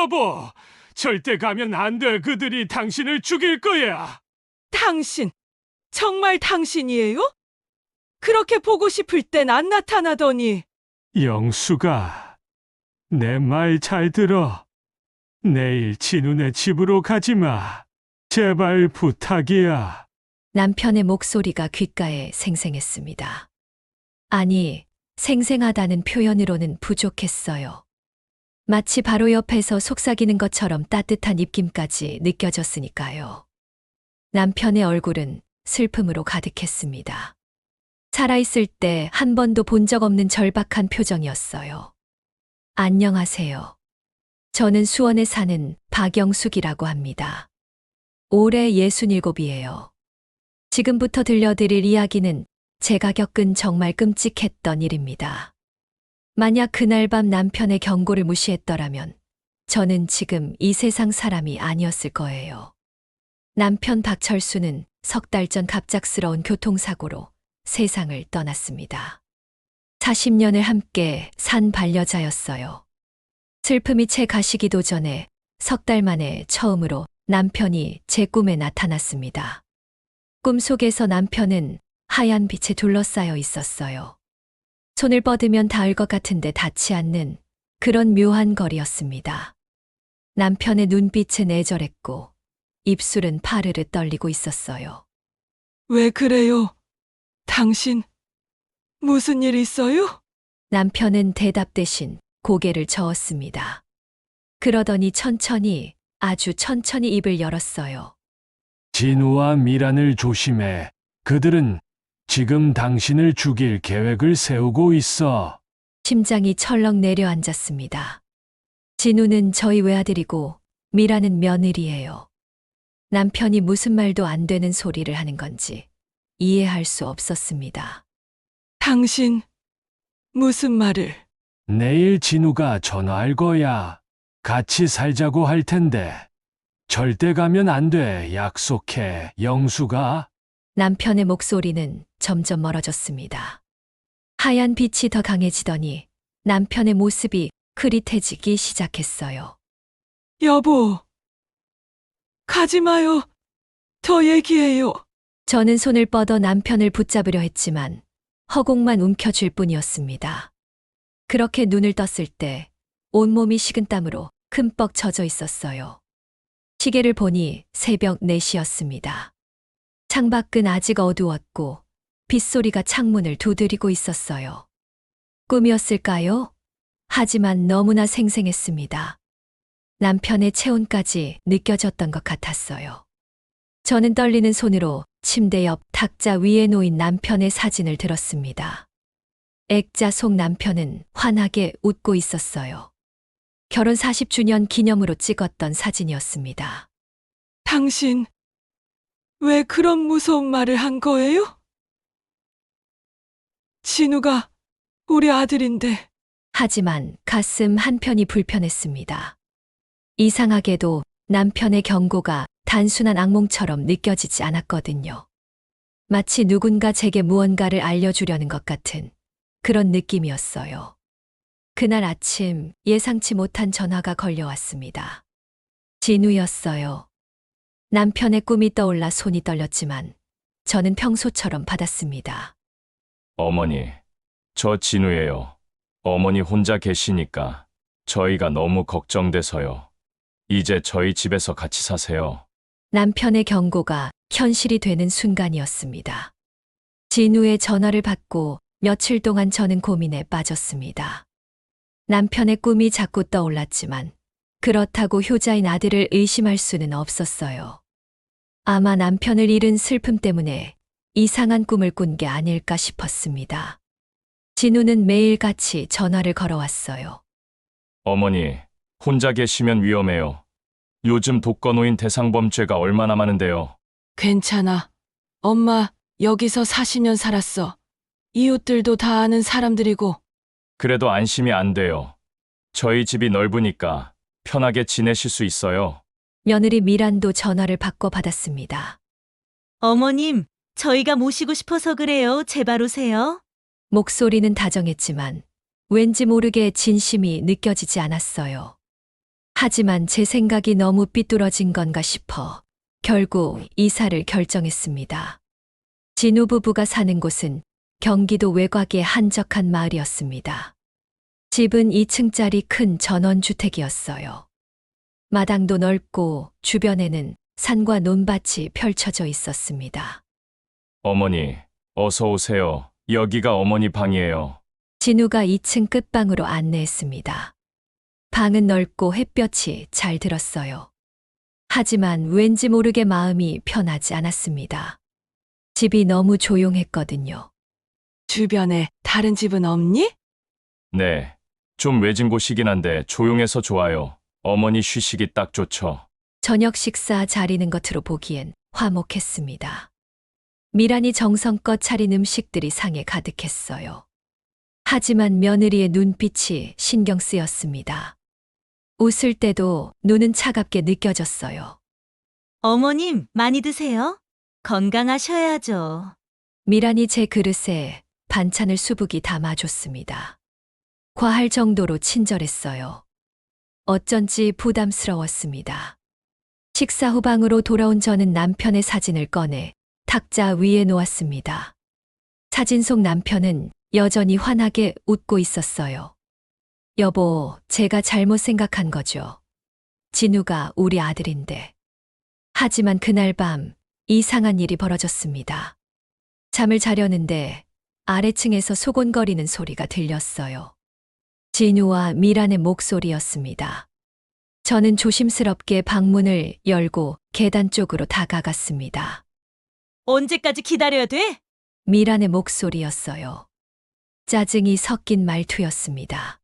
여보, 절대 가면 안 돼. 그들이 당신을 죽일 거야. 당신, 정말 당신이에요? 그렇게 보고 싶을 땐 안 나타나더니. 영수가, 내 말 잘 들어. 내일 진우네 집으로 가지 마. 제발 부탁이야. 남편의 목소리가 귓가에 생생했습니다. 아니, 생생하다는 표현으로는 부족했어요. 마치 바로 옆에서 속삭이는 것처럼 따뜻한 입김까지 느껴졌으니까요. 남편의 얼굴은 슬픔으로 가득했습니다. 살아있을 때 한 번도 본 적 없는 절박한 표정이었어요. 안녕하세요. 저는 수원에 사는 박영숙이라고 합니다. 올해 67이에요. 지금부터 들려드릴 이야기는 제가 겪은 정말 끔찍했던 일입니다. 만약 그날 밤 남편의 경고를 무시했더라면 저는 지금 이 세상 사람이 아니었을 거예요. 남편 박철수는 석 달 전 갑작스러운 교통사고로 세상을 떠났습니다. 40년을 함께 산 반려자였어요. 슬픔이 채 가시기도 전에 석 달 만에 처음으로 남편이 제 꿈에 나타났습니다. 꿈속에서 남편은 하얀 빛에 둘러싸여 있었어요. 손을 뻗으면 닿을 것 같은데 닿지 않는 그런 묘한 거리였습니다. 남편의 눈빛은 애절했고 입술은 파르르 떨리고 있었어요. 왜 그래요? 당신, 무슨 일 있어요? 남편은 대답 대신 고개를 저었습니다. 그러더니 천천히, 아주 천천히 입을 열었어요. 진우와 미란을 조심해. 그들은 지금 당신을 죽일 계획을 세우고 있어. 심장이 철렁 내려앉았습니다. 진우는 저희 외아들이고 미라는 며느리예요. 남편이 무슨 말도 안 되는 소리를 하는 건지 이해할 수 없었습니다. 당신, 무슨 말을? 내일 진우가 전화할 거야. 같이 살자고 할 텐데. 절대 가면 안 돼. 약속해, 영수가. 남편의 목소리는 점점 멀어졌습니다. 하얀 빛이 더 강해지더니 남편의 모습이 흐릿해지기 시작했어요. 여보, 가지 마요. 더 얘기해요. 저는 손을 뻗어 남편을 붙잡으려 했지만 허공만 움켜쥘 뿐이었습니다. 그렇게 눈을 떴을 때 온몸이 식은땀으로 흠뻑 젖어 있었어요. 시계를 보니 새벽 4시였습니다. 창밖은 아직 어두웠고 빗소리가 창문을 두드리고 있었어요. 꿈이었을까요? 하지만 너무나 생생했습니다. 남편의 체온까지 느껴졌던 것 같았어요. 저는 떨리는 손으로 침대 옆 탁자 위에 놓인 남편의 사진을 들었습니다. 액자 속 남편은 환하게 웃고 있었어요. 결혼 40주년 기념으로 찍었던 사진이었습니다. 당신, 왜 그런 무서운 말을 한 거예요? 진우가 우리 아들인데. 하지만 가슴 한편이 불편했습니다. 이상하게도 남편의 경고가 단순한 악몽처럼 느껴지지 않았거든요. 마치 누군가 제게 무언가를 알려주려는 것 같은 그런 느낌이었어요. 그날 아침 예상치 못한 전화가 걸려왔습니다. 진우였어요. 남편의 꿈이 떠올라 손이 떨렸지만 저는 평소처럼 받았습니다. 어머니, 저 진우예요. 어머니 혼자 계시니까 저희가 너무 걱정돼서요. 이제 저희 집에서 같이 사세요. 남편의 경고가 현실이 되는 순간이었습니다. 진우의 전화를 받고 며칠 동안 저는 고민에 빠졌습니다. 남편의 꿈이 자꾸 떠올랐지만 그렇다고 효자인 아들을 의심할 수는 없었어요. 아마 남편을 잃은 슬픔 때문에 이상한 꿈을 꾼 게 아닐까 싶었습니다. 진우는 매일같이 전화를 걸어왔어요. 어머니, 혼자 계시면 위험해요. 요즘 독거노인 대상범죄가 얼마나 많은데요. 괜찮아. 엄마, 여기서 40년 살았어. 이웃들도 다 아는 사람들이고. 그래도 안심이 안 돼요. 저희 집이 넓으니까 편하게 지내실 수 있어요. 며느리 미란도 전화를 바꿔 받았습니다. 어머님, 저희가 모시고 싶어서 그래요. 제발 오세요. 목소리는 다정했지만 왠지 모르게 진심이 느껴지지 않았어요. 하지만 제 생각이 너무 삐뚤어진 건가 싶어 결국 이사를 결정했습니다. 진우 부부가 사는 곳은 경기도 외곽의 한적한 마을이었습니다. 집은 2층짜리 큰 전원주택이었어요. 마당도 넓고 주변에는 산과 논밭이 펼쳐져 있었습니다. 어머니, 어서 오세요. 여기가 어머니 방이에요. 진우가 2층 끝방으로 안내했습니다. 방은 넓고 햇볕이 잘 들었어요. 하지만 왠지 모르게 마음이 편하지 않았습니다. 집이 너무 조용했거든요. 주변에 다른 집은 없니? 네, 좀 외진 곳이긴 한데 조용해서 좋아요. 어머니 쉬시기 딱 좋죠. 저녁 식사 자리는 겉으로 보기엔 화목했습니다. 미란이 정성껏 차린 음식들이 상에 가득했어요. 하지만 며느리의 눈빛이 신경 쓰였습니다. 웃을 때도 눈은 차갑게 느껴졌어요. 어머님, 많이 드세요. 건강하셔야죠. 미란이 제 그릇에 반찬을 수북이 담아줬습니다. 과할 정도로 친절했어요. 어쩐지 부담스러웠습니다. 식사 후 방으로 돌아온 저는 남편의 사진을 꺼내 탁자 위에 놓았습니다. 사진 속 남편은 여전히 환하게 웃고 있었어요. 여보, 제가 잘못 생각한 거죠. 진우가 우리 아들인데. 하지만 그날 밤 이상한 일이 벌어졌습니다. 잠을 자려는데 아래층에서 소곤거리는 소리가 들렸어요. 진우와 미란의 목소리였습니다. 저는 조심스럽게 방문을 열고 계단 쪽으로 다가갔습니다. 언제까지 기다려야 돼? 미란의 목소리였어요. 짜증이 섞인 말투였습니다.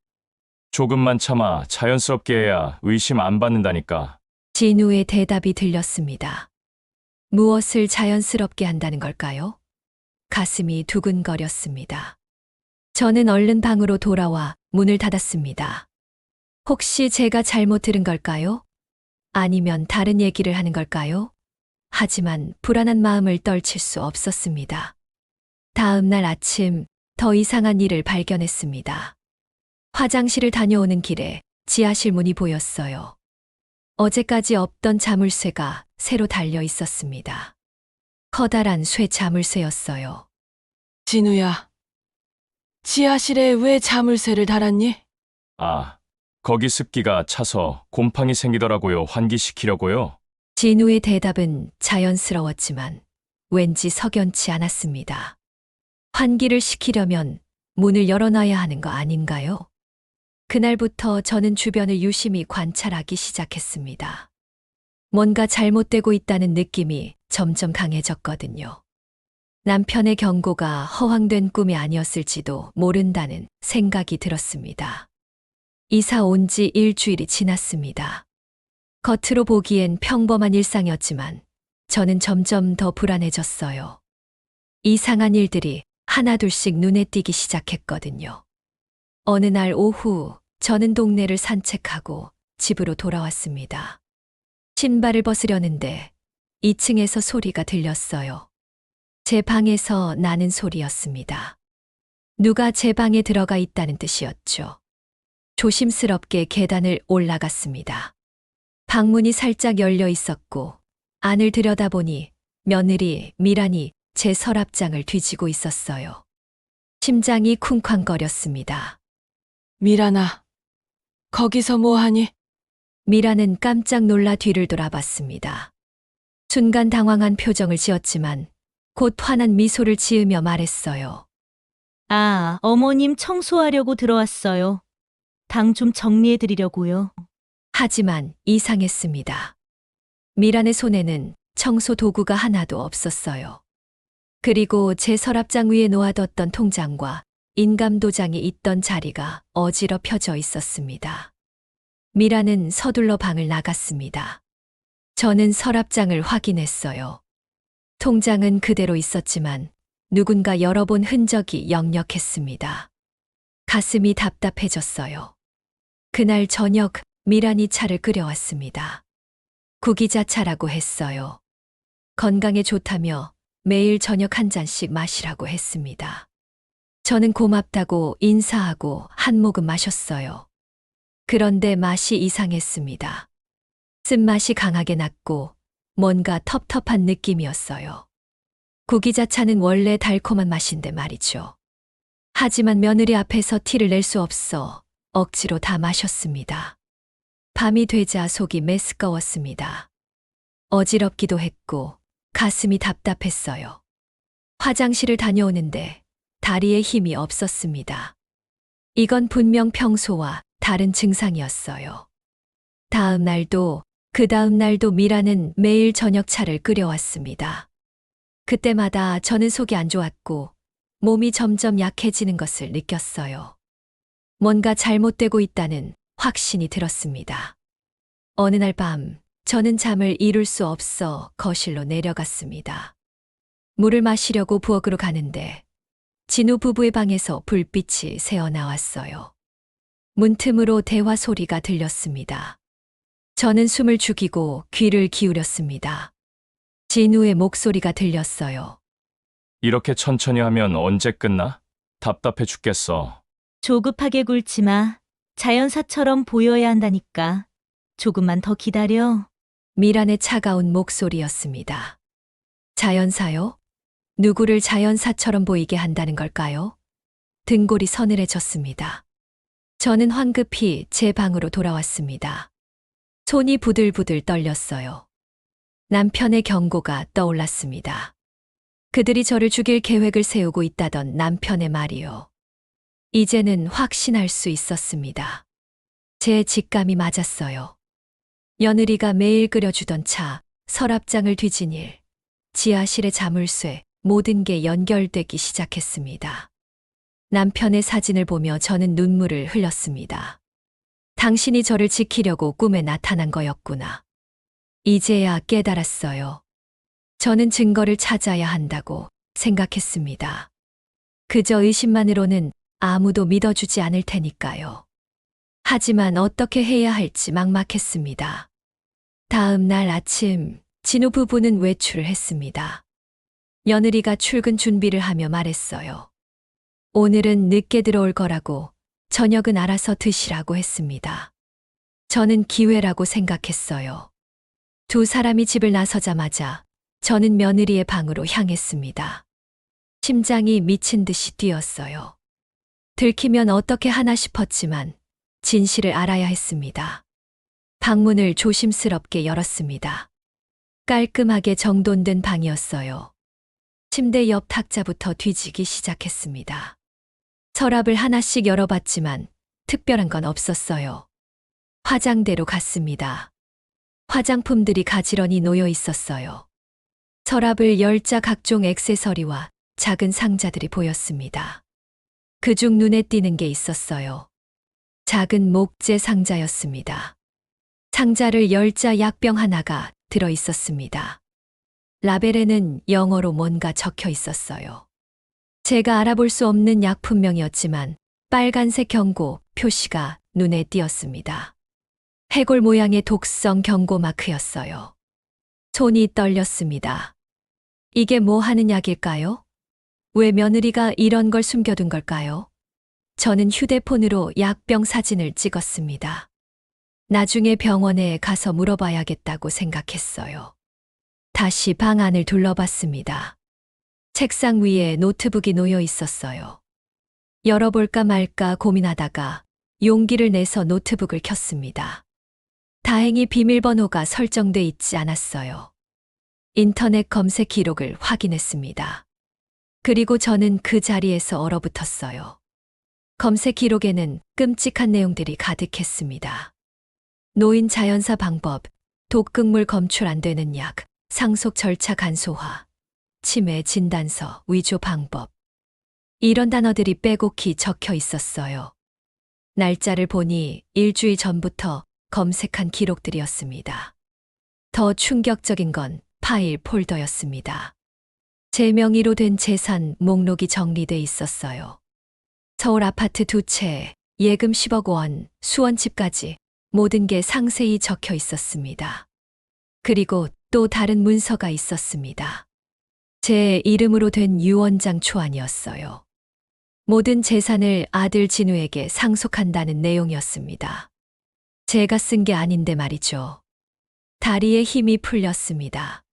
조금만 참아. 자연스럽게 해야 의심 안 받는다니까. 진우의 대답이 들렸습니다. 무엇을 자연스럽게 한다는 걸까요? 가슴이 두근거렸습니다. 저는 얼른 방으로 돌아와 문을 닫았습니다. 혹시 제가 잘못 들은 걸까요? 아니면 다른 얘기를 하는 걸까요? 하지만 불안한 마음을 떨칠 수 없었습니다. 다음 날 아침 더 이상한 일을 발견했습니다. 화장실을 다녀오는 길에 지하실 문이 보였어요. 어제까지 없던 자물쇠가 새로 달려 있었습니다. 커다란 쇠 자물쇠였어요. 진우야, 지하실에 왜 자물쇠를 달았니? 아, 거기 습기가 차서 곰팡이 생기더라고요. 환기시키려고요. 진우의 대답은 자연스러웠지만 왠지 석연치 않았습니다. 환기를 시키려면 문을 열어놔야 하는 거 아닌가요? 그날부터 저는 주변을 유심히 관찰하기 시작했습니다. 뭔가 잘못되고 있다는 느낌이 점점 강해졌거든요. 남편의 경고가 허황된 꿈이 아니었을지도 모른다는 생각이 들었습니다. 이사 온 지 일주일이 지났습니다. 겉으로 보기엔 평범한 일상이었지만 저는 점점 더 불안해졌어요. 이상한 일들이 하나둘씩 눈에 띄기 시작했거든요. 어느 날 오후 저는 동네를 산책하고 집으로 돌아왔습니다. 신발을 벗으려는데 2층에서 소리가 들렸어요. 제 방에서 나는 소리였습니다. 누가 제 방에 들어가 있다는 뜻이었죠. 조심스럽게 계단을 올라갔습니다. 방문이 살짝 열려 있었고 안을 들여다보니 며느리 미란이 제 서랍장을 뒤지고 있었어요. 심장이 쿵쾅거렸습니다. 미란아, 거기서 뭐하니? 미란은 깜짝 놀라 뒤를 돌아봤습니다. 순간 당황한 표정을 지었지만 곧 환한 미소를 지으며 말했어요. 아, 어머님 청소하려고 들어왔어요. 방 좀 정리해 드리려고요. 하지만 이상했습니다. 미란의 손에는 청소 도구가 하나도 없었어요. 그리고 제 서랍장 위에 놓아뒀던 통장과 인감 도장이 있던 자리가 어지럽혀져 있었습니다. 미란은 서둘러 방을 나갔습니다. 저는 서랍장을 확인했어요. 통장은 그대로 있었지만 누군가 열어본 흔적이 역력했습니다. 가슴이 답답해졌어요. 그날 저녁 미란이 차를 끓여왔습니다. 구기자차라고 했어요. 건강에 좋다며 매일 저녁 한 잔씩 마시라고 했습니다. 저는 고맙다고 인사하고 한 모금 마셨어요. 그런데 맛이 이상했습니다. 쓴맛이 강하게 났고 뭔가 텁텁한 느낌이었어요. 구기자차는 원래 달콤한 맛인데 말이죠. 하지만 며느리 앞에서 티를 낼 수 없어 억지로 다 마셨습니다. 밤이 되자 속이 메스꺼웠습니다. 어지럽기도 했고 가슴이 답답했어요. 화장실을 다녀오는데 다리에 힘이 없었습니다. 이건 분명 평소와 다른 증상이었어요. 다음 날도 그 다음 날도 미라는 매일 저녁 차를 끓여왔습니다. 그때마다 저는 속이 안 좋았고 몸이 점점 약해지는 것을 느꼈어요. 뭔가 잘못되고 있다는 확신이 들었습니다. 어느 날 밤 저는 잠을 이룰 수 없어 거실로 내려갔습니다. 물을 마시려고 부엌으로 가는데 진우 부부의 방에서 불빛이 새어 나왔어요. 문틈으로 대화 소리가 들렸습니다. 저는 숨을 죽이고 귀를 기울였습니다. 진우의 목소리가 들렸어요. 이렇게 천천히 하면 언제 끝나? 답답해 죽겠어. 조급하게 굴지 마. 자연사처럼 보여야 한다니까. 조금만 더 기다려. 미란의 차가운 목소리였습니다. 자연사요? 누구를 자연사처럼 보이게 한다는 걸까요? 등골이 서늘해졌습니다. 저는 황급히 제 방으로 돌아왔습니다. 손이 부들부들 떨렸어요. 남편의 경고가 떠올랐습니다. 그들이 저를 죽일 계획을 세우고 있다던 남편의 말이요. 이제는 확신할 수 있었습니다. 제 직감이 맞았어요. 며느리가 매일 끓여주던 차, 서랍장을 뒤진 일, 지하실의 자물쇠, 모든 게 연결되기 시작했습니다. 남편의 사진을 보며 저는 눈물을 흘렸습니다. 당신이 저를 지키려고 꿈에 나타난 거였구나. 이제야 깨달았어요. 저는 증거를 찾아야 한다고 생각했습니다. 그저 의심만으로는 아무도 믿어주지 않을 테니까요. 하지만 어떻게 해야 할지 막막했습니다. 다음 날 아침, 진우 부부는 외출을 했습니다. 며느리가 출근 준비를 하며 말했어요. 오늘은 늦게 들어올 거라고, 저녁은 알아서 드시라고 했습니다. 저는 기회라고 생각했어요. 두 사람이 집을 나서자마자 저는 며느리의 방으로 향했습니다. 심장이 미친 듯이 뛰었어요. 들키면 어떻게 하나 싶었지만 진실을 알아야 했습니다. 방문을 조심스럽게 열었습니다. 깔끔하게 정돈된 방이었어요. 침대 옆 탁자부터 뒤지기 시작했습니다. 서랍을 하나씩 열어봤지만 특별한 건 없었어요. 화장대로 갔습니다. 화장품들이 가지런히 놓여 있었어요. 서랍을 열자 각종 액세서리와 작은 상자들이 보였습니다. 그중 눈에 띄는 게 있었어요. 작은 목재 상자였습니다. 상자를 열자 약병 하나가 들어 있었습니다. 라벨에는 영어로 뭔가 적혀 있었어요. 제가 알아볼 수 없는 약품명이었지만 빨간색 경고 표시가 눈에 띄었습니다. 해골 모양의 독성 경고 마크였어요. 손이 떨렸습니다. 이게 뭐 하는 약일까요? 왜 며느리가 이런 걸 숨겨둔 걸까요? 저는 휴대폰으로 약병 사진을 찍었습니다. 나중에 병원에 가서 물어봐야겠다고 생각했어요. 다시 방 안을 둘러봤습니다. 책상 위에 노트북이 놓여 있었어요. 열어볼까 말까 고민하다가 용기를 내서 노트북을 켰습니다. 다행히 비밀번호가 설정돼 있지 않았어요. 인터넷 검색 기록을 확인했습니다. 그리고 저는 그 자리에서 얼어붙었어요. 검색 기록에는 끔찍한 내용들이 가득했습니다. 노인 자연사 방법, 독극물 검출 안 되는 약, 상속 절차 간소화, 치매 진단서, 위조 방법. 이런 단어들이 빼곡히 적혀 있었어요. 날짜를 보니 일주일 전부터 검색한 기록들이었습니다. 더 충격적인 건 파일 폴더였습니다. 제 명의로 된 재산 목록이 정리돼 있었어요. 서울 아파트 2채, 예금 10억 원, 수원집까지 모든 게 상세히 적혀 있었습니다. 그리고 또 다른 문서가 있었습니다. 제 이름으로 된 유언장 초안이었어요. 모든 재산을 아들 진우에게 상속한다는 내용이었습니다. 제가 쓴 게 아닌데 말이죠. 다리에 힘이 풀렸습니다.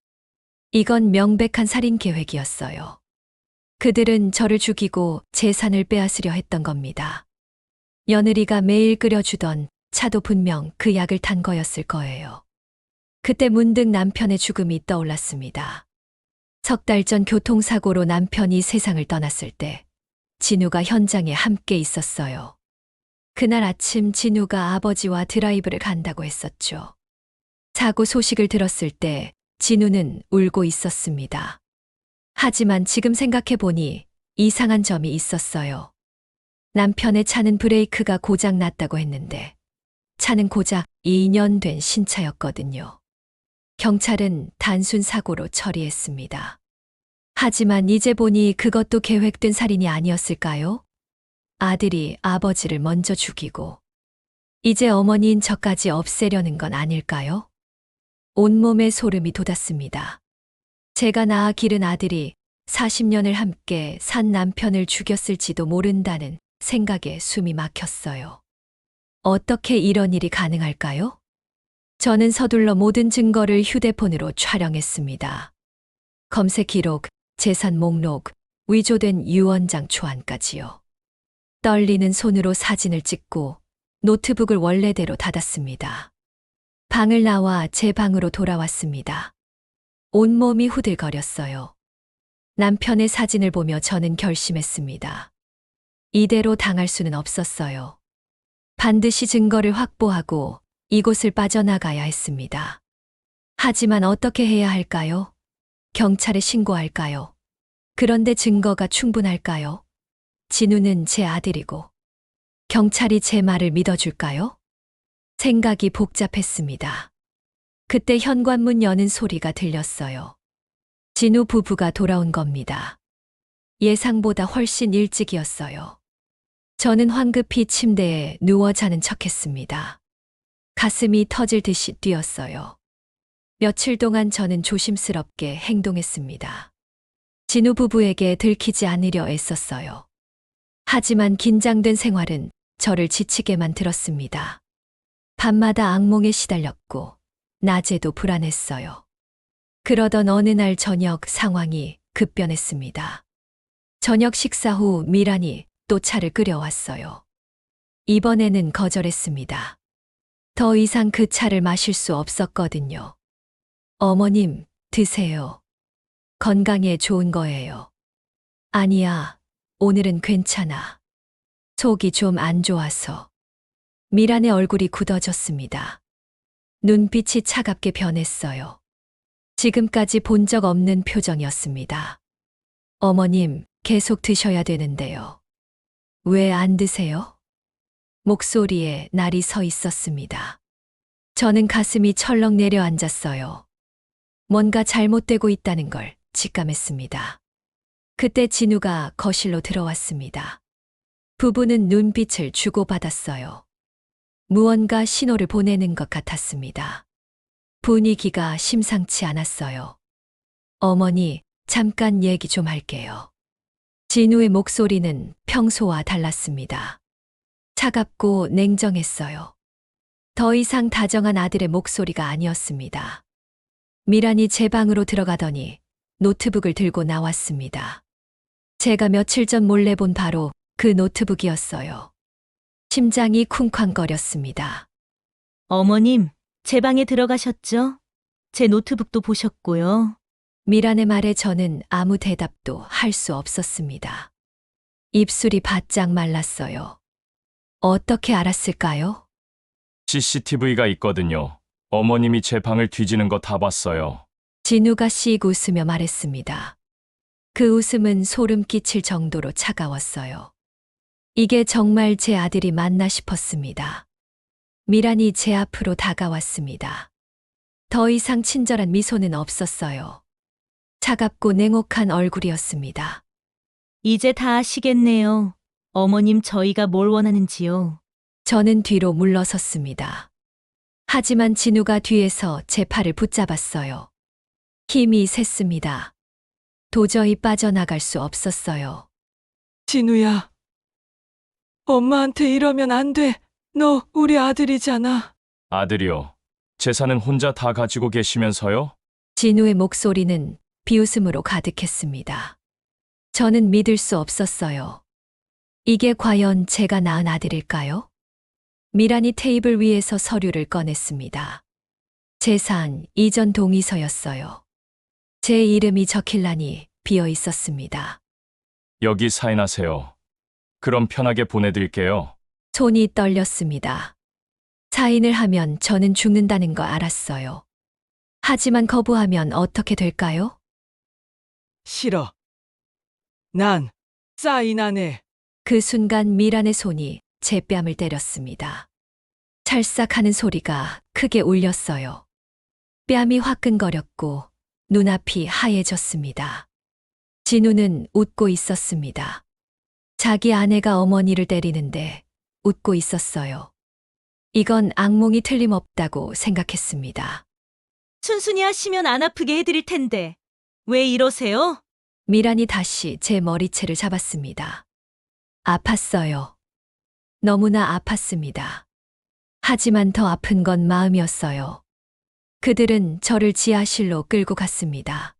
이건 명백한 살인 계획이었어요. 그들은 저를 죽이고 재산을 빼앗으려 했던 겁니다. 며느리가 매일 끓여주던 차도 분명 그 약을 탄 거였을 거예요. 그때 문득 남편의 죽음이 떠올랐습니다. 석 달 전 교통사고로 남편이 세상을 떠났을 때 진우가 현장에 함께 있었어요. 그날 아침 진우가 아버지와 드라이브를 간다고 했었죠. 사고 소식을 들었을 때 진우는 울고 있었습니다. 하지만 지금 생각해 보니 이상한 점이 있었어요. 남편의 차는 브레이크가 고장 났다고 했는데 차는 고작 2년 된 신차였거든요. 경찰은 단순 사고로 처리했습니다. 하지만 이제 보니 그것도 계획된 살인이 아니었을까요? 아들이 아버지를 먼저 죽이고 이제 어머니인 저까지 없애려는 건 아닐까요? 온몸에 소름이 돋았습니다. 제가 낳아 기른 아들이 40년을 함께 산 남편을 죽였을지도 모른다는 생각에 숨이 막혔어요. 어떻게 이런 일이 가능할까요? 저는 서둘러 모든 증거를 휴대폰으로 촬영했습니다. 검색 기록, 재산 목록, 위조된 유언장 초안까지요. 떨리는 손으로 사진을 찍고 노트북을 원래대로 닫았습니다. 방을 나와 제 방으로 돌아왔습니다. 온몸이 후들거렸어요. 남편의 사진을 보며 저는 결심했습니다. 이대로 당할 수는 없었어요. 반드시 증거를 확보하고 이곳을 빠져나가야 했습니다. 하지만 어떻게 해야 할까요? 경찰에 신고할까요? 그런데 증거가 충분할까요? 진우는 제 아들이고 경찰이 제 말을 믿어줄까요? 생각이 복잡했습니다. 그때 현관문 여는 소리가 들렸어요. 진우 부부가 돌아온 겁니다. 예상보다 훨씬 일찍이었어요. 저는 황급히 침대에 누워 자는 척했습니다. 가슴이 터질 듯이 뛰었어요. 며칠 동안 저는 조심스럽게 행동했습니다. 진우 부부에게 들키지 않으려 애썼어요. 하지만 긴장된 생활은 저를 지치게만 들었습니다. 밤마다 악몽에 시달렸고 낮에도 불안했어요. 그러던 어느 날 저녁 상황이 급변했습니다. 저녁 식사 후 미란이 또 차를 끓여왔어요. 이번에는 거절했습니다. 더 이상 그 차를 마실 수 없었거든요. 어머님, 드세요. 건강에 좋은 거예요. 아니야, 오늘은 괜찮아. 속이 좀 안 좋아서. 미란의 얼굴이 굳어졌습니다. 눈빛이 차갑게 변했어요. 지금까지 본 적 없는 표정이었습니다. 어머님, 계속 드셔야 되는데요. 왜 안 드세요? 목소리에 날이 서 있었습니다. 저는 가슴이 철렁 내려앉았어요. 뭔가 잘못되고 있다는 걸 직감했습니다. 그때 진우가 거실로 들어왔습니다. 부부는 눈빛을 주고받았어요. 무언가 신호를 보내는 것 같았습니다. 분위기가 심상치 않았어요. 어머니, 잠깐 얘기 좀 할게요. 진우의 목소리는 평소와 달랐습니다. 차갑고 냉정했어요. 더 이상 다정한 아들의 목소리가 아니었습니다. 미란이 제 방으로 들어가더니 노트북을 들고 나왔습니다. 제가 며칠 전 몰래 본 바로 그 노트북이었어요. 심장이 쿵쾅거렸습니다. 어머님, 제 방에 들어가셨죠? 제 노트북도 보셨고요. 미란의 말에 저는 아무 대답도 할 수 없었습니다. 입술이 바짝 말랐어요. 어떻게 알았을까요? CCTV가 있거든요. 어머님이 제 방을 뒤지는 거 다 봤어요. 진우가 씩 웃으며 말했습니다. 그 웃음은 소름 끼칠 정도로 차가웠어요. 이게 정말 제 아들이 맞나 싶었습니다. 미란이 제 앞으로 다가왔습니다. 더 이상 친절한 미소는 없었어요. 차갑고 냉혹한 얼굴이었습니다. 이제 다 아시겠네요. 어머님, 저희가 뭘 원하는지요. 저는 뒤로 물러섰습니다. 하지만 진우가 뒤에서 제 팔을 붙잡았어요. 힘이 샜습니다. 도저히 빠져나갈 수 없었어요. 진우야. 엄마한테 이러면 안 돼. 너 우리 아들이잖아. 아들이요. 재산은 혼자 다 가지고 계시면서요? 진우의 목소리는 비웃음으로 가득했습니다. 저는 믿을 수 없었어요. 이게 과연 제가 낳은 아들일까요? 미란이 테이블 위에서 서류를 꺼냈습니다. 재산 이전 동의서였어요. 제 이름이 적힐란이 비어 있었습니다. 여기 사인하세요. 그럼 편하게 보내드릴게요. 손이 떨렸습니다. 사인을 하면 저는 죽는다는 거 알았어요. 하지만 거부하면 어떻게 될까요? 싫어. 난 사인 안 해. 그 순간 미란의 손이 제 뺨을 때렸습니다. 찰싹하는 소리가 크게 울렸어요. 뺨이 화끈거렸고 눈앞이 하얘졌습니다. 진우는 웃고 있었습니다. 자기 아내가 어머니를 때리는데 웃고 있었어요. 이건 악몽이 틀림없다고 생각했습니다. 순순히 하시면 안 아프게 해드릴 텐데. 왜 이러세요? 미란이 다시 제 머리채를 잡았습니다. 아팠어요. 너무나 아팠습니다. 하지만 더 아픈 건 마음이었어요. 그들은 저를 지하실로 끌고 갔습니다.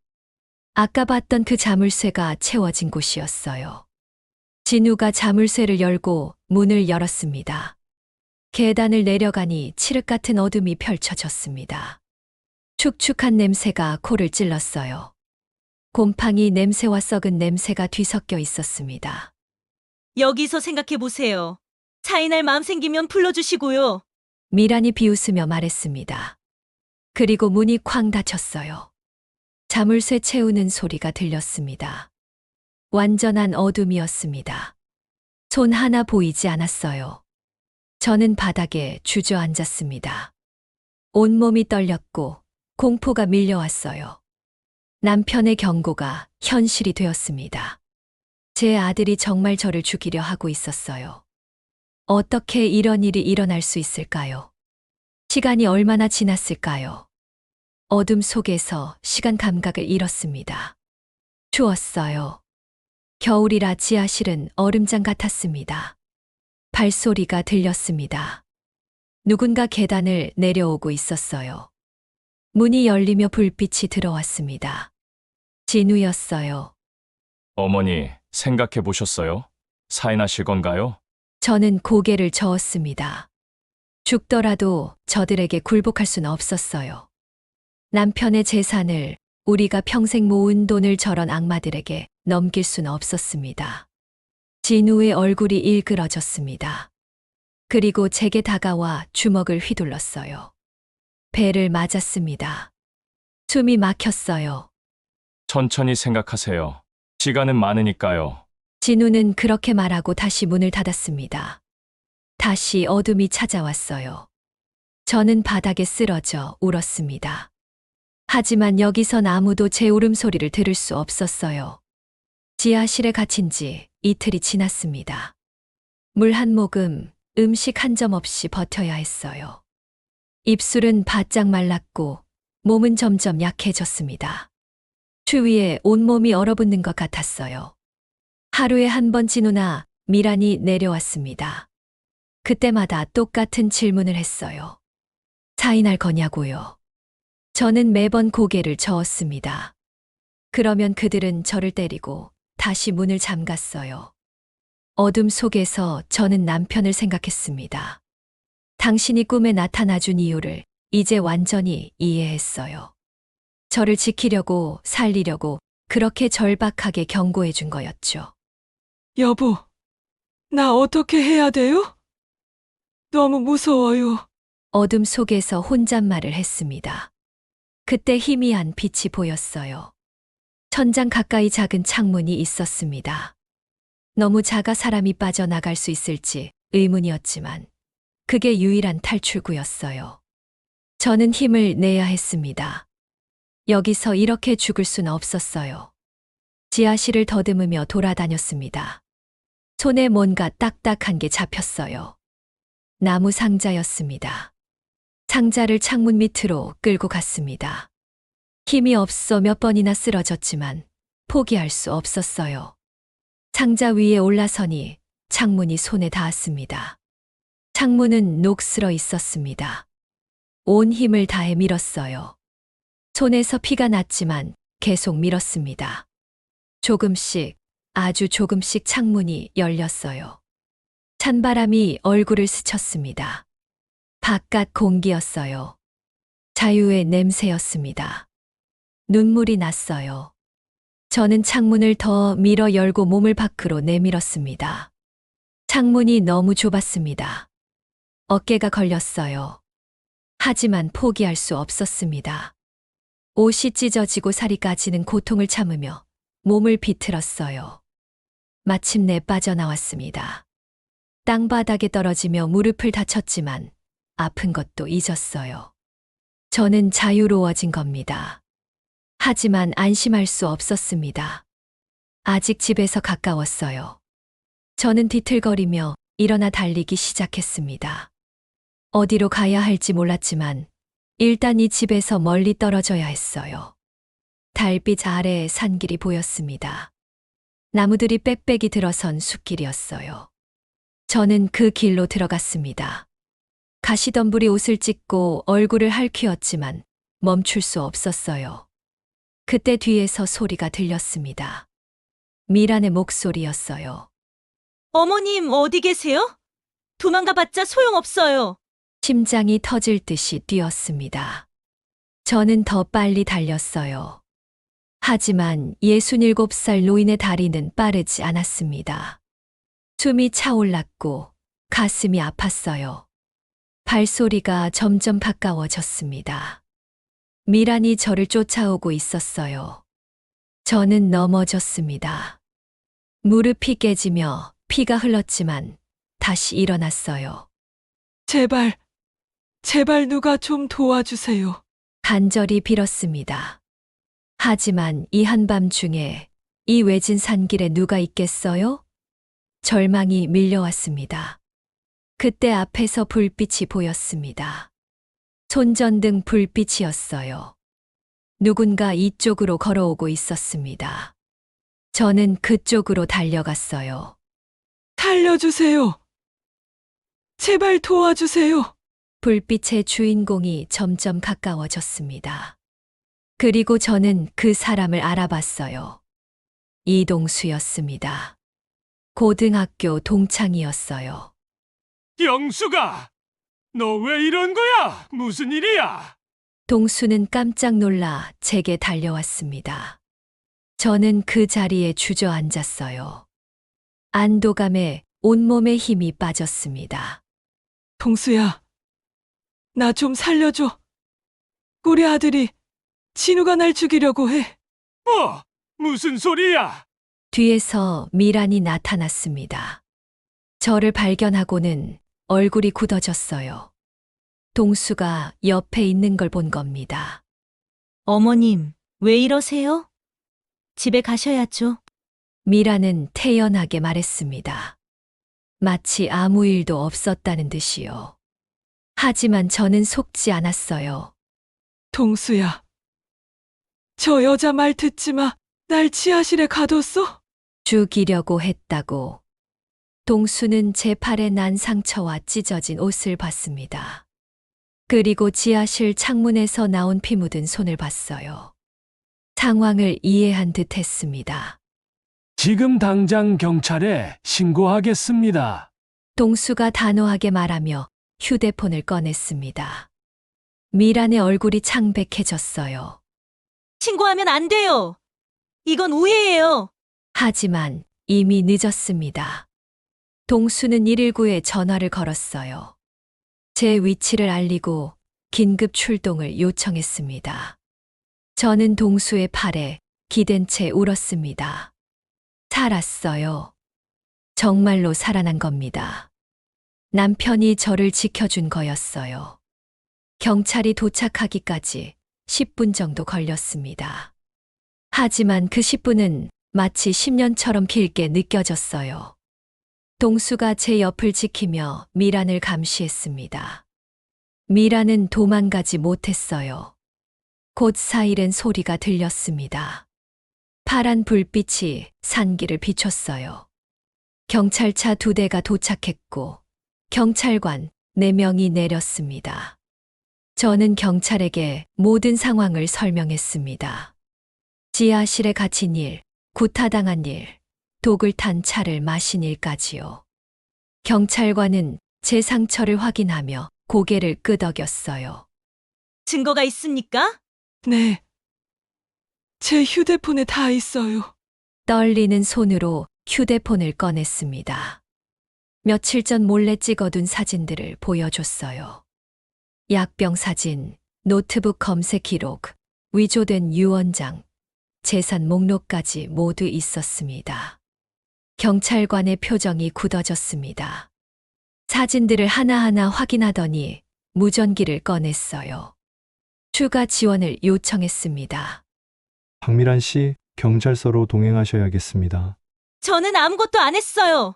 아까 봤던 그 자물쇠가 채워진 곳이었어요. 진우가 자물쇠를 열고 문을 열었습니다. 계단을 내려가니 칠흑 같은 어둠이 펼쳐졌습니다. 축축한 냄새가 코를 찔렀어요. 곰팡이 냄새와 썩은 냄새가 뒤섞여 있었습니다. 여기서 생각해 보세요. 사인할 마음 생기면 불러주시고요. 미란이 비웃으며 말했습니다. 그리고 문이 쾅 닫혔어요. 자물쇠 채우는 소리가 들렸습니다. 완전한 어둠이었습니다. 손 하나 보이지 않았어요. 저는 바닥에 주저앉았습니다. 온몸이 떨렸고 공포가 밀려왔어요. 남편의 경고가 현실이 되었습니다. 제 아들이 정말 저를 죽이려 하고 있었어요. 어떻게 이런 일이 일어날 수 있을까요? 시간이 얼마나 지났을까요? 어둠 속에서 시간 감각을 잃었습니다. 추웠어요. 겨울이라 지하실은 얼음장 같았습니다. 발소리가 들렸습니다. 누군가 계단을 내려오고 있었어요. 문이 열리며 불빛이 들어왔습니다. 진우였어요. 어머니, 생각해 보셨어요? 사인하실 건가요? 저는 고개를 저었습니다. 죽더라도 저들에게 굴복할 수는 없었어요. 남편의 재산을, 우리가 평생 모은 돈을 저런 악마들에게 넘길 수는 없었습니다. 진우의 얼굴이 일그러졌습니다. 그리고 제게 다가와 주먹을 휘둘렀어요. 배를 맞았습니다. 숨이 막혔어요. 천천히 생각하세요. 시간은 많으니까요. 진우는 그렇게 말하고 다시 문을 닫았습니다. 다시 어둠이 찾아왔어요. 저는 바닥에 쓰러져 울었습니다. 하지만 여기선 아무도 제 울음소리를 들을 수 없었어요. 지하실에 갇힌 지 이틀이 지났습니다. 물 한 모금, 음식 한 점 없이 버텨야 했어요. 입술은 바짝 말랐고 몸은 점점 약해졌습니다. 추위에 온몸이 얼어붙는 것 같았어요. 하루에 한 번 진우나 미란이 내려왔습니다. 그때마다 똑같은 질문을 했어요. 사인할 거냐고요. 저는 매번 고개를 저었습니다. 그러면 그들은 저를 때리고 다시 문을 잠갔어요. 어둠 속에서 저는 남편을 생각했습니다. 당신이 꿈에 나타나준 이유를 이제 완전히 이해했어요. 저를 지키려고 살리려고 그렇게 절박하게 경고해 준 거였죠. 여보, 나 어떻게 해야 돼요? 너무 무서워요. 어둠 속에서 혼잣말을 했습니다. 그때 희미한 빛이 보였어요. 천장 가까이 작은 창문이 있었습니다. 너무 작아 사람이 빠져나갈 수 있을지 의문이었지만 그게 유일한 탈출구였어요. 저는 힘을 내야 했습니다. 여기서 이렇게 죽을 수는 없었어요. 지하실을 더듬으며 돌아다녔습니다. 손에 뭔가 딱딱한 게 잡혔어요. 나무 상자였습니다. 상자를 창문 밑으로 끌고 갔습니다. 힘이 없어 몇 번이나 쓰러졌지만 포기할 수 없었어요. 상자 위에 올라서니 창문이 손에 닿았습니다. 창문은 녹슬어 있었습니다. 온 힘을 다해 밀었어요. 손에서 피가 났지만 계속 밀었습니다. 조금씩, 아주 조금씩 창문이 열렸어요. 찬바람이 얼굴을 스쳤습니다. 바깥 공기였어요. 자유의 냄새였습니다. 눈물이 났어요. 저는 창문을 더 밀어 열고 몸을 밖으로 내밀었습니다. 창문이 너무 좁았습니다. 어깨가 걸렸어요. 하지만 포기할 수 없었습니다. 옷이 찢어지고 살이 까지는 고통을 참으며 몸을 비틀었어요. 마침내 빠져나왔습니다. 땅바닥에 떨어지며 무릎을 다쳤지만 아픈 것도 잊었어요. 저는 자유로워진 겁니다. 하지만 안심할 수 없었습니다. 아직 집에서 가까웠어요. 저는 뒤틀거리며 일어나 달리기 시작했습니다. 어디로 가야 할지 몰랐지만 일단 이 집에서 멀리 떨어져야 했어요. 달빛 아래에 산길이 보였습니다. 나무들이 빽빽이 들어선 숲길이었어요. 저는 그 길로 들어갔습니다. 가시덤불이 옷을 찢고 얼굴을 핥히었지만 멈출 수 없었어요. 그때 뒤에서 소리가 들렸습니다. 미란의 목소리였어요. 어머님, 어디 계세요? 도망가봤자 소용없어요. 심장이 터질 듯이 뛰었습니다. 저는 더 빨리 달렸어요. 하지만 67살 노인의 다리는 빠르지 않았습니다. 숨이 차올랐고 가슴이 아팠어요. 발소리가 점점 가까워졌습니다. 미란이 저를 쫓아오고 있었어요. 저는 넘어졌습니다. 무릎이 깨지며 피가 흘렀지만 다시 일어났어요. 제발, 제발 누가 좀 도와주세요. 간절히 빌었습니다. 하지만 이 한밤중에 이 외진 산길에 누가 있겠어요? 절망이 밀려왔습니다. 그때 앞에서 불빛이 보였습니다. 손전등 불빛이었어요. 누군가 이쪽으로 걸어오고 있었습니다. 저는 그쪽으로 달려갔어요. 살려주세요. 제발 도와주세요. 불빛의 주인공이 점점 가까워졌습니다. 그리고 저는 그 사람을 알아봤어요. 이동수였습니다. 고등학교 동창이었어요. 영수가, 너 왜 이런 거야? 무슨 일이야? 동수는 깜짝 놀라 제게 달려왔습니다. 저는 그 자리에 주저앉았어요. 안도감에 온몸에 힘이 빠졌습니다. 동수야, 나 좀 살려줘. 우리 아들이 진우가 날 죽이려고 해. 무슨 소리야? 뒤에서 미란이 나타났습니다. 저를 발견하고는 얼굴이 굳어졌어요. 동수가 옆에 있는 걸 본 겁니다. 어머님, 왜 이러세요? 집에 가셔야죠. 미란은 태연하게 말했습니다. 마치 아무 일도 없었다는 듯이요. 하지만 저는 속지 않았어요. 동수야, 저 여자 말 듣지 마. 날 지하실에 가뒀어? 죽이려고 했다고. 동수는 제 팔에 난 상처와 찢어진 옷을 봤습니다. 그리고 지하실 창문에서 나온 피 묻은 손을 봤어요. 상황을 이해한 듯 했습니다. 지금 당장 경찰에 신고하겠습니다. 동수가 단호하게 말하며 휴대폰을 꺼냈습니다. 미란의 얼굴이 창백해졌어요. 신고하면 안 돼요. 이건 오해예요. 하지만 이미 늦었습니다. 동수는 119에 전화를 걸었어요. 제 위치를 알리고 긴급 출동을 요청했습니다. 저는 동수의 팔에 기댄 채 울었습니다. 살았어요. 정말로 살아난 겁니다. 남편이 저를 지켜준 거였어요. 경찰이 도착하기까지 10분 정도 걸렸습니다. 하지만 그 10분은 마치 10년처럼 길게 느껴졌어요. 동수가 제 옆을 지키며 미란을 감시했습니다. 미란은 도망가지 못했어요. 곧 사이렌 소리가 들렸습니다. 파란 불빛이 산길을 비췄어요. 경찰차 2대가 도착했고 경찰관 4명이 내렸습니다. 저는 경찰에게 모든 상황을 설명했습니다. 지하실에 갇힌 일, 구타당한 일, 독을 탄 차를 마신 일까지요. 경찰관은 제 상처를 확인하며 고개를 끄덕였어요. 증거가 있습니까? 네. 제 휴대폰에 다 있어요. 떨리는 손으로 휴대폰을 꺼냈습니다. 며칠 전 몰래 찍어둔 사진들을 보여줬어요. 약병 사진, 노트북 검색 기록, 위조된 유언장, 재산 목록까지 모두 있었습니다. 경찰관의 표정이 굳어졌습니다. 사진들을 하나하나 확인하더니 무전기를 꺼냈어요. 추가 지원을 요청했습니다. 박미란 씨, 경찰서로 동행하셔야겠습니다. 저는 아무것도 안 했어요.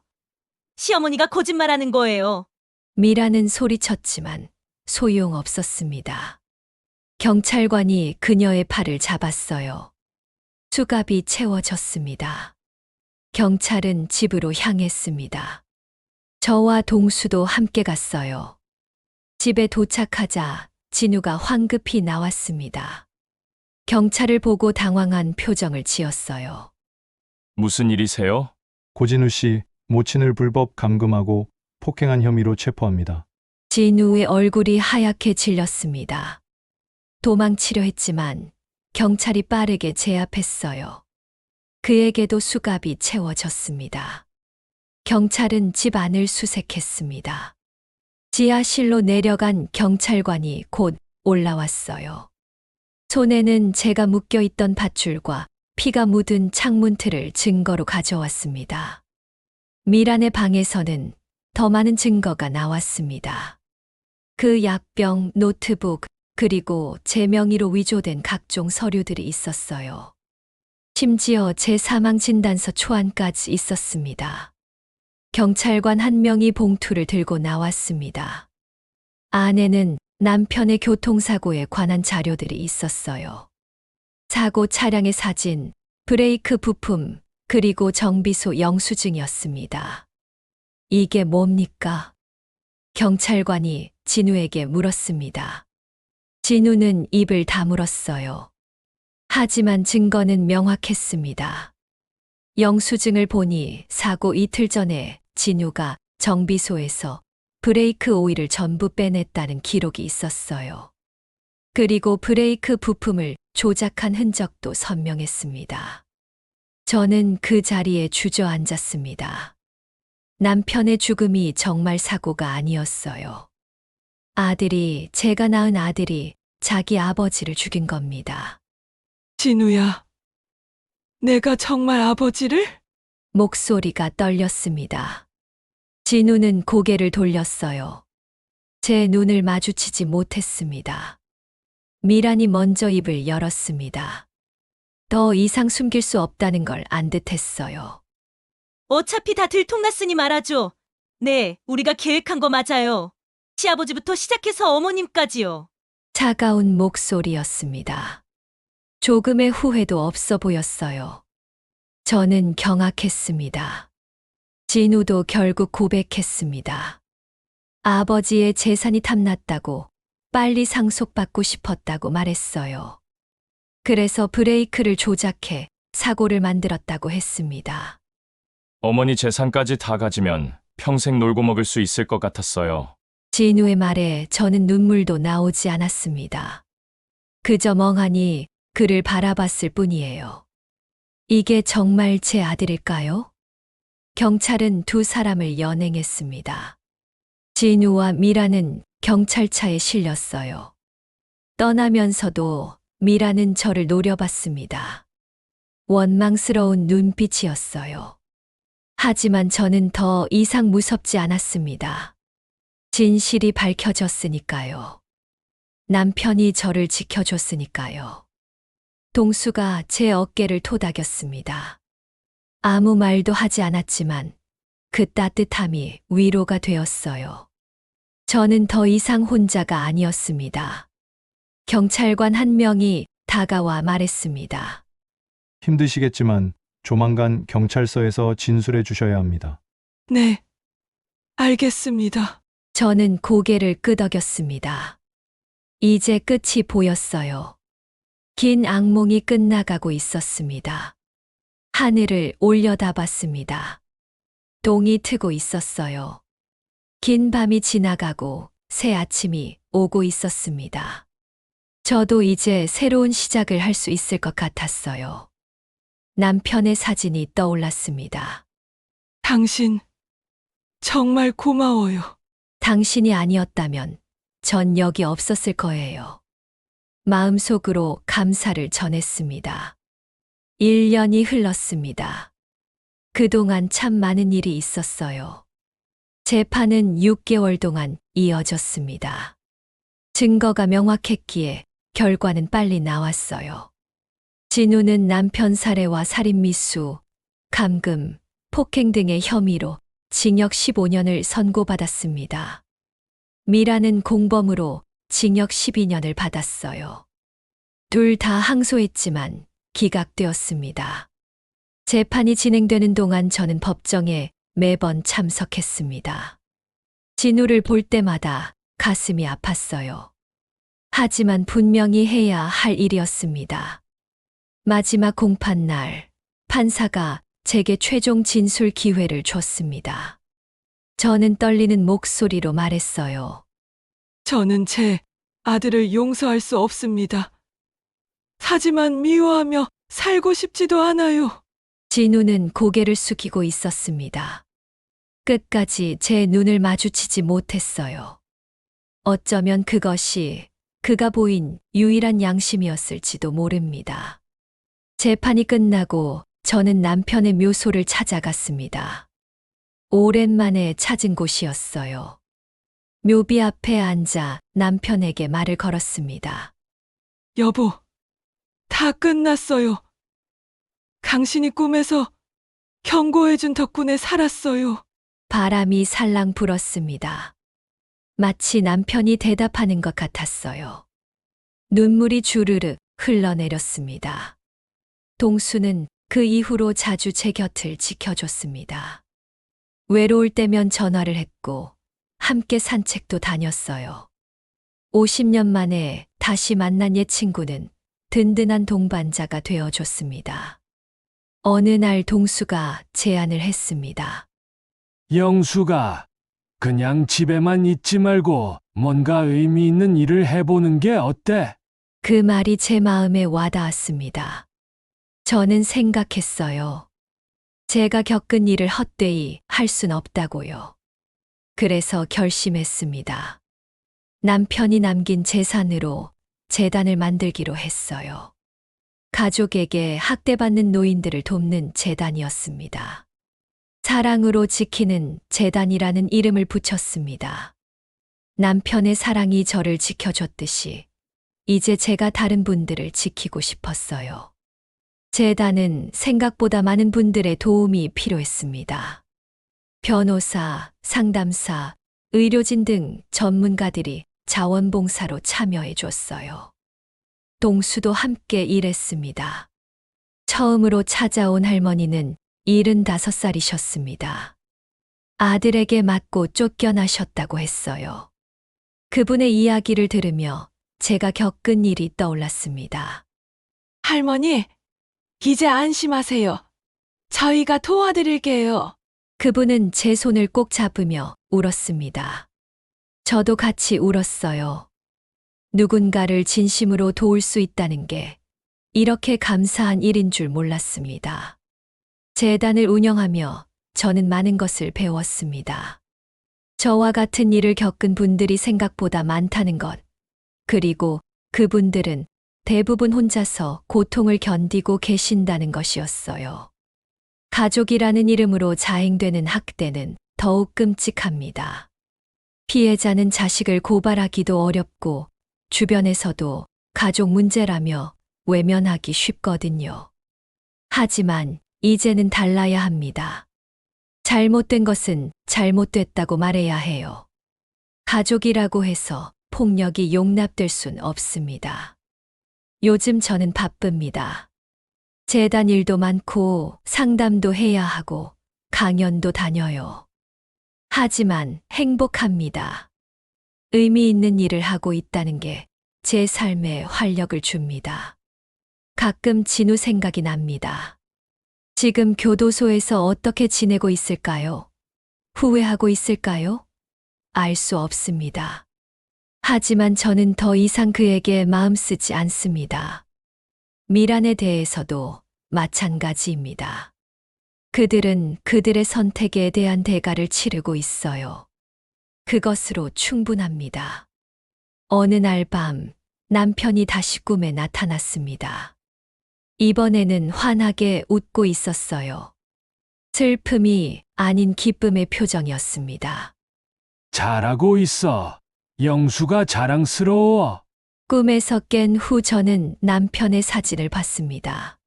시어머니가 거짓말하는 거예요. 미라는 소리쳤지만 소용없었습니다. 경찰관이 그녀의 팔을 잡았어요. 수갑이 채워졌습니다. 경찰은 집으로 향했습니다. 저와 동수도 함께 갔어요. 집에 도착하자 진우가 황급히 나왔습니다. 경찰을 보고 당황한 표정을 지었어요. 무슨 일이세요? 고진우 씨, 모친을 불법 감금하고 폭행한 혐의로 체포합니다. 진우의 얼굴이 하얗게 질렸습니다. 도망치려 했지만 경찰이 빠르게 제압했어요. 그에게도 수갑이 채워졌습니다. 경찰은 집 안을 수색했습니다. 지하실로 내려간 경찰관이 곧 올라왔어요. 손에는 제가 묶여있던 밧줄과 피가 묻은 창문틀을 증거로 가져왔습니다. 미란의 방에서는 더 많은 증거가 나왔습니다. 그 약병, 노트북, 그리고 제 명의로 위조된 각종 서류들이 있었어요. 심지어 제 사망 진단서 초안까지 있었습니다. 경찰관 한 명이 봉투를 들고 나왔습니다. 안에는 남편의 교통사고에 관한 자료들이 있었어요. 사고 차량의 사진, 브레이크 부품, 그리고 정비소 영수증이었습니다. 이게 뭡니까? 경찰관이 진우에게 물었습니다. 진우는 입을 다물었어요. 하지만 증거는 명확했습니다. 영수증을 보니 사고 이틀 전에 진우가 정비소에서 브레이크 오일을 전부 빼냈다는 기록이 있었어요. 그리고 브레이크 부품을 조작한 흔적도 선명했습니다. 저는 그 자리에 주저앉았습니다. 남편의 죽음이 정말 사고가 아니었어요. 제가 낳은 아들이 자기 아버지를 죽인 겁니다. 진우야, 내가 정말 아버지를? 목소리가 떨렸습니다. 진우는 고개를 돌렸어요. 제 눈을 마주치지 못했습니다. 미란이 먼저 입을 열었습니다. 더 이상 숨길 수 없다는 걸 안 듯했어요. 어차피 다 들통났으니 말하죠. 네, 우리가 계획한 거 맞아요. 시아버지부터 시작해서 어머님까지요. 차가운 목소리였습니다. 조금의 후회도 없어 보였어요. 저는 경악했습니다. 진우도 결국 고백했습니다. 아버지의 재산이 탐났다고 빨리 상속받고 싶었다고 말했어요. 그래서 브레이크를 조작해 사고를 만들었다고 했습니다. 어머니 재산까지 다 가지면 평생 놀고 먹을 수 있을 것 같았어요. 진우의 말에 저는 눈물도 나오지 않았습니다. 그저 멍하니 그를 바라봤을 뿐이에요. 이게 정말 제 아들일까요? 경찰은 두 사람을 연행했습니다. 진우와 미라는 경찰차에 실렸어요. 떠나면서도 미라는 저를 노려봤습니다. 원망스러운 눈빛이었어요. 하지만 저는 더 이상 무섭지 않았습니다. 진실이 밝혀졌으니까요. 남편이 저를 지켜줬으니까요. 동수가 제 어깨를 토닥였습니다. 아무 말도 하지 않았지만 그 따뜻함이 위로가 되었어요. 저는 더 이상 혼자가 아니었습니다. 경찰관 한 명이 다가와 말했습니다. 힘드시겠지만 조만간 경찰서에서 진술해 주셔야 합니다. 네, 알겠습니다. 저는 고개를 끄덕였습니다. 이제 끝이 보였어요. 긴 악몽이 끝나가고 있었습니다. 하늘을 올려다봤습니다. 동이 트고 있었어요. 긴 밤이 지나가고 새 아침이 오고 있었습니다. 저도 이제 새로운 시작을 할 수 있을 것 같았어요. 남편의 사진이 떠올랐습니다. 당신, 정말 고마워요. 당신이 아니었다면 전 여기 없었을 거예요. 마음속으로 감사를 전했습니다. 1년이 흘렀습니다. 그동안 참 많은 일이 있었어요. 재판은 6개월 동안 이어졌습니다. 증거가 명확했기에 결과는 빨리 나왔어요. 진우는 남편 살해와 살인 미수, 감금, 폭행 등의 혐의로 징역 15년을 선고받았습니다. 미라는 공범으로 징역 12년을 받았어요. 둘 다 항소했지만 기각되었습니다. 재판이 진행되는 동안 저는 법정에 매번 참석했습니다. 진우를 볼 때마다 가슴이 아팠어요. 하지만 분명히 해야 할 일이었습니다. 마지막 공판날, 판사가 제게 최종 진술 기회를 줬습니다. 저는 떨리는 목소리로 말했어요. 저는 제 아들을 용서할 수 없습니다. 하지만 미워하며 살고 싶지도 않아요. 진우는 고개를 숙이고 있었습니다. 끝까지 제 눈을 마주치지 못했어요. 어쩌면 그것이 그가 보인 유일한 양심이었을지도 모릅니다. 재판이 끝나고 저는 남편의 묘소를 찾아갔습니다. 오랜만에 찾은 곳이었어요. 묘비 앞에 앉아 남편에게 말을 걸었습니다. 여보, 다 끝났어요. 당신이 꿈에서 경고해준 덕분에 살았어요. 바람이 살랑 불었습니다. 마치 남편이 대답하는 것 같았어요. 눈물이 주르륵 흘러내렸습니다. 동수는 그 이후로 자주 제 곁을 지켜줬습니다. 외로울 때면 전화를 했고 함께 산책도 다녔어요. 50년 만에 다시 만난 옛 친구는 든든한 동반자가 되어줬습니다. 어느 날 동수가 제안을 했습니다. 영수가 그냥 집에만 있지 말고 뭔가 의미 있는 일을 해보는 게 어때? 그 말이 제 마음에 와닿았습니다. 저는 생각했어요. 제가 겪은 일을 헛되이 할 순 없다고요. 그래서 결심했습니다. 남편이 남긴 재산으로 재단을 만들기로 했어요. 가족에게 학대받는 노인들을 돕는 재단이었습니다. 사랑으로 지키는 재단이라는 이름을 붙였습니다. 남편의 사랑이 저를 지켜줬듯이 이제 제가 다른 분들을 지키고 싶었어요. 재단은 생각보다 많은 분들의 도움이 필요했습니다. 변호사, 상담사, 의료진 등 전문가들이 자원봉사로 참여해 줬어요. 동수도 함께 일했습니다. 처음으로 찾아온 할머니는 75살이셨습니다. 아들에게 맞고 쫓겨나셨다고 했어요. 그분의 이야기를 들으며 제가 겪은 일이 떠올랐습니다. 할머니, 이제 안심하세요. 저희가 도와드릴게요. 그분은 제 손을 꼭 잡으며 울었습니다. 저도 같이 울었어요. 누군가를 진심으로 도울 수 있다는 게 이렇게 감사한 일인 줄 몰랐습니다. 재단을 운영하며 저는 많은 것을 배웠습니다. 저와 같은 일을 겪은 분들이 생각보다 많다는 것, 그리고 그분들은 대부분 혼자서 고통을 견디고 계신다는 것이었어요. 가족이라는 이름으로 자행되는 학대는 더욱 끔찍합니다. 피해자는 자식을 고발하기도 어렵고 주변에서도 가족 문제라며 외면하기 쉽거든요. 하지만 이제는 달라야 합니다. 잘못된 것은 잘못됐다고 말해야 해요. 가족이라고 해서 폭력이 용납될 순 없습니다. 요즘 저는 바쁩니다. 재단 일도 많고 상담도 해야 하고 강연도 다녀요. 하지만 행복합니다. 의미 있는 일을 하고 있다는 게 제 삶에 활력을 줍니다. 가끔 진우 생각이 납니다. 지금 교도소에서 어떻게 지내고 있을까요? 후회하고 있을까요? 알 수 없습니다. 하지만 저는 더 이상 그에게 마음 쓰지 않습니다. 미란에 대해서도 마찬가지입니다. 그들은 그들의 선택에 대한 대가를 치르고 있어요. 그것으로 충분합니다. 어느 날 밤 남편이 다시 꿈에 나타났습니다. 이번에는 환하게 웃고 있었어요. 슬픔이 아닌 기쁨의 표정이었습니다. 잘하고 있어. 영수가 자랑스러워. 꿈에서 깬 후 저는 남편의 사진을 봤습니다.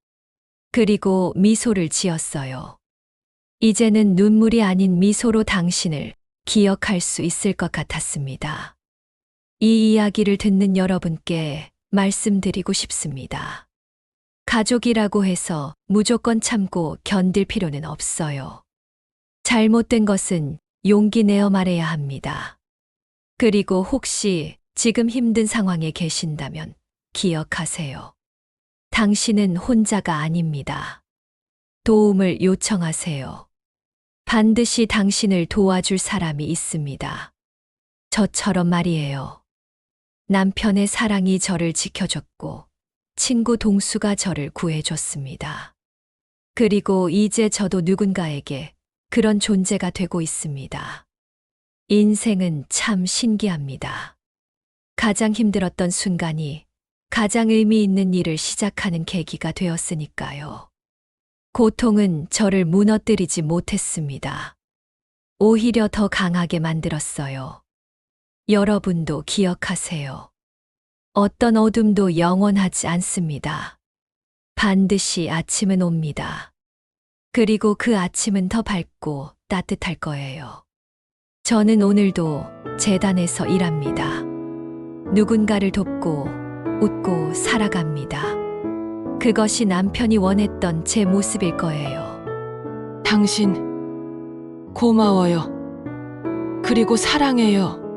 그리고 미소를 지었어요. 이제는 눈물이 아닌 미소로 당신을 기억할 수 있을 것 같았습니다. 이 이야기를 듣는 여러분께 말씀드리고 싶습니다. 가족이라고 해서 무조건 참고 견딜 필요는 없어요. 잘못된 것은 용기 내어 말해야 합니다. 그리고 혹시 지금 힘든 상황에 계신다면 기억하세요. 당신은 혼자가 아닙니다. 도움을 요청하세요. 반드시 당신을 도와줄 사람이 있습니다. 저처럼 말이에요. 남편의 사랑이 저를 지켜줬고, 친구 동수가 저를 구해줬습니다. 그리고 이제 저도 누군가에게 그런 존재가 되고 있습니다. 인생은 참 신기합니다. 가장 힘들었던 순간이 가장 의미 있는 일을 시작하는 계기가 되었으니까요. 고통은 저를 무너뜨리지 못했습니다. 오히려 더 강하게 만들었어요. 여러분도 기억하세요. 어떤 어둠도 영원하지 않습니다. 반드시 아침은 옵니다. 그리고 그 아침은 더 밝고 따뜻할 거예요. 저는 오늘도 재단에서 일합니다. 누군가를 돕고 웃고 살아갑니다. 그것이 남편이 원했던 제 모습일 거예요. 당신 고마워요. 그리고 사랑해요.